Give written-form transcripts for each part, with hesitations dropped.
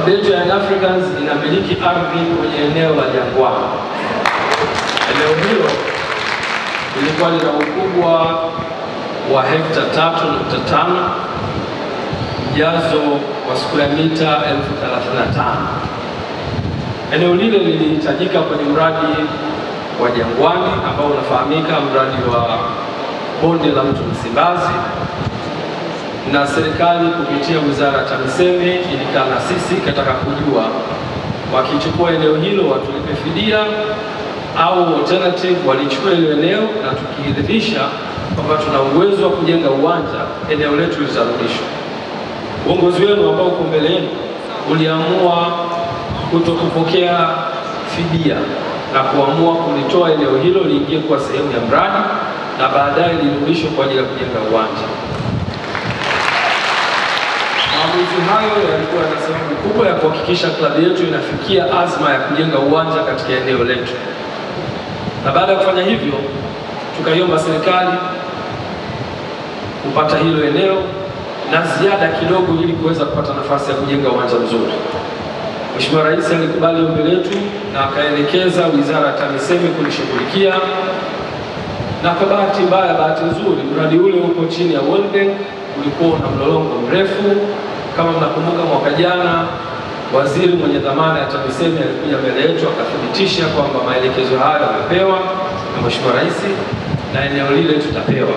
Klabu yetu ya Young Africans inamiliki ardhi kwenye eneo la Jangwani. Eneo hilo lilikuwa lina ukubwa wa hekta 3.5, ujazo wa square mita 1035. Eneo lile lilihitajika kwenye mradi wa Jangwani ambao unafahamika mradi wa bonde la mto Msimbazi, na serikali kupitia Wizara ya TAMISEMI ilikaa na sisi kataka kujua wakichukua eneo hilo watulipe fidia au alternative walichukua ile eneo, na tukiridhisha kwamba tuna uwezo wa kujenga uwanja, eneo letu litarudishwa. Uongozi wenu ambao uko mbele yenu uliamua kutokupokea fidia na kuamua kulitoa eneo hilo liingie kwa sehemu ya mradi na baadaye lirudishwe kwa ajili ya kujenga uwanja. Maamuzi hayo yalikuwa na sababu kubwa ya kuhakikisha klabu yetu inafikia azma ya kujenga uwanja katika eneo letu. Na baada ya kufanya hivyo, tukaiomba serikali kupata hilo eneo na ziada kidogo ili kuweza kupata nafasi ya kujenga uwanja mzuri. Mheshimiwa Rais alikubali ombi letu na akaelekeza Wizara ya TAMISEMI kulishughulikia, na kwa bahati mbaya, bahati nzuri, mradi ule uko chini ya World Bank, ulikuwa na mlolongo mrefu. Kama mnakumbuka, mwaka jana waziri mwenye dhamana ya TAMISEMI alikuja mbele yetu akathibitisha kwamba maelekezo hayo yamepewa na Mheshimiwa Rais na eneo lile tutapewa.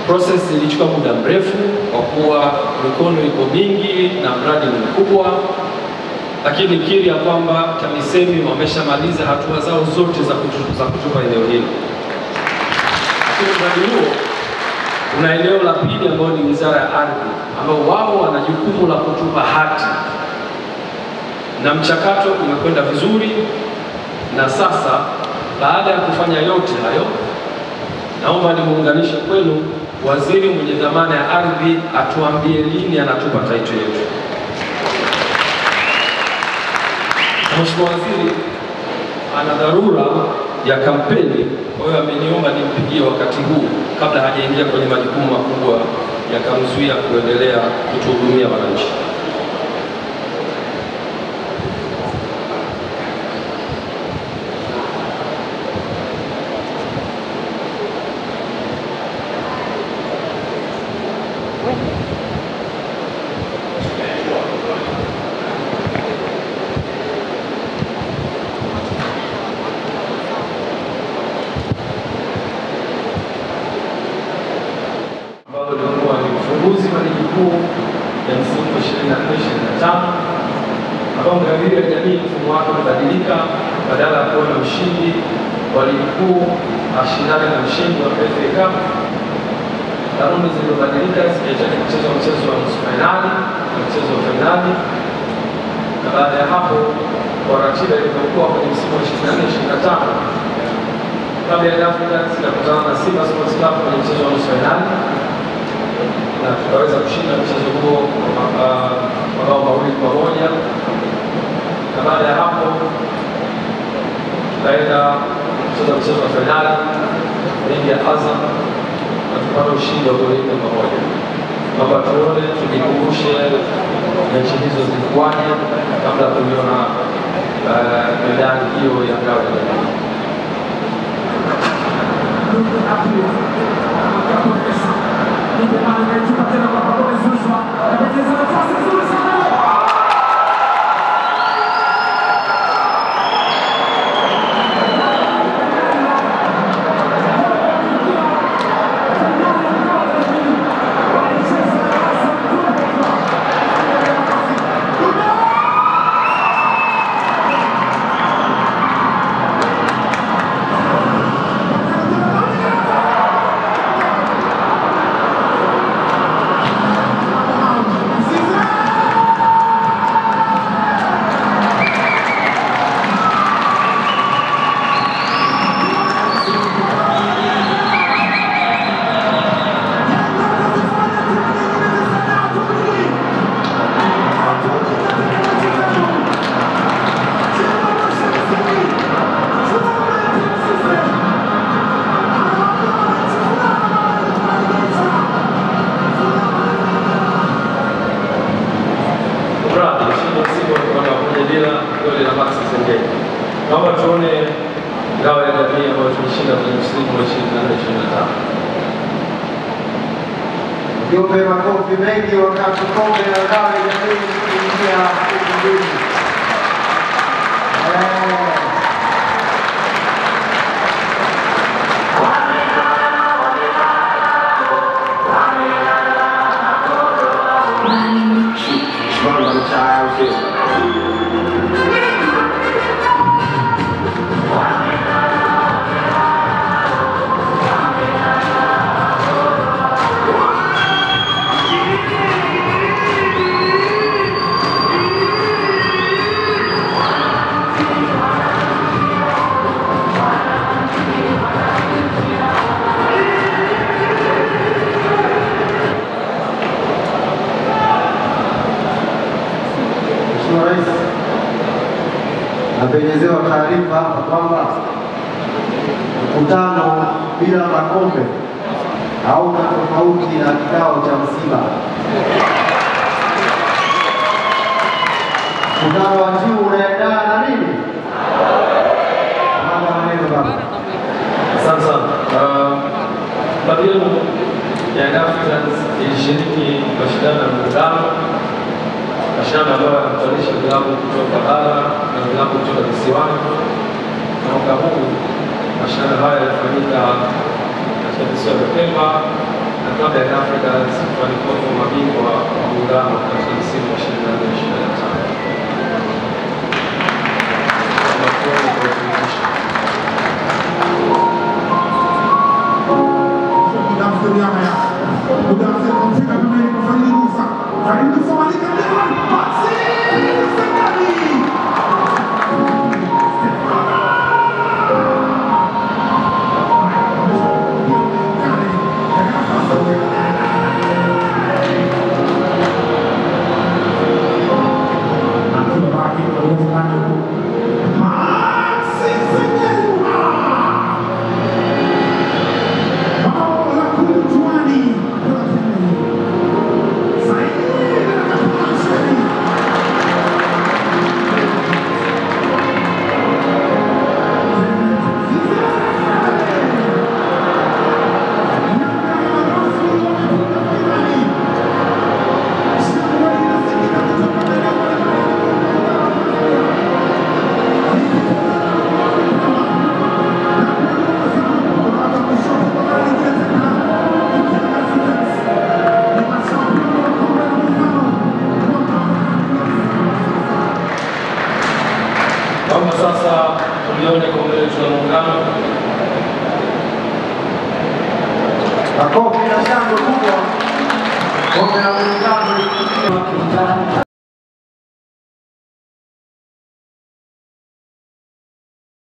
Process ilichukua muda mrefu kwa kuwa mikono iko mingi na mradi ni mkubwa, lakini kiri ya kwamba TAMISEMI wameshamaliza hatua zao zote za kutupa eneo hilo. Lakini mradi huo una eneo la pili ambao ni Wizara ya Ardhi, ambao wao wana jukumu la kutupa hati, na mchakato umekwenda vizuri. Na sasa baada ya kufanya yote hayo, naomba nimuunganishe kwenu waziri mwenye dhamana ya ardhi atuambie lini anatupa title yetu. Mheshimiwa Waziri ana dharura ya kampeni, kwa hiyo ameniomba nimpigie wakati huu kabla hajaingia kwenye majukumu makubwa yakamzuia kuendelea kutuhudumia wananchi. Ufunguzi wa ligi kuu ya msimu 24-25 ambao ngawiri ya jamii mfumo wake umebadilika. Badala ya kuwa na mshindi wa ligi kuu ashindane na mshindi wa FA Cup, kanuni zilizobadilika zikiacha kucheza mchezo wa nusu fainali na mchezo wa fainali. Na baada ya hapo, kwa ratiba ilivyokuwa kwenye msimu wa 24-25, klabu ya Young Africans itakutana na Simba Sports Club kwenye mchezo wa nusu fainali na tukaweza kushinda mchezo huo mabao 2-1. Na baada ya hapo tukaenda kucheza mchezo wa fainali dhidi ya Azam na tukapata ushindi wa 2-1. Naomba tuone, tujikumbushe mechi hizo zilikuwaje kabla ya kuiona medali hiyo ya ngao ya jamii. mpira goli la Max Sengeli. Naomba tuone ngao ya jamii ambayo tumeshinda kwenye msimu wa 24-25. Niombe makofi mengi wakati kombe la ngao ya jamii kuingia kwenye napenyezewa taarifa hapa kwamba mkutano bila makombe hauna tofauti na kikao cha msiba. Mkutano wa juu unaendana na nini? Mama maneno baba. Asante sana. Klabu ya Young Africans ilishiriki mashindano ya muungano, mashindano ambayo yanakutanisha vilabu kutoka bara na vilabu kutoka visiwani. Mwaka huu mashindano haya yalifanyika katika visiwa vya Pemba na klabu ya Young Africans walikuwa mabingwa wa muungano katika msimu wa 24-25. Sasa tulione kombe letu la muungano. Makofi na shangwe kubwa. Kombe la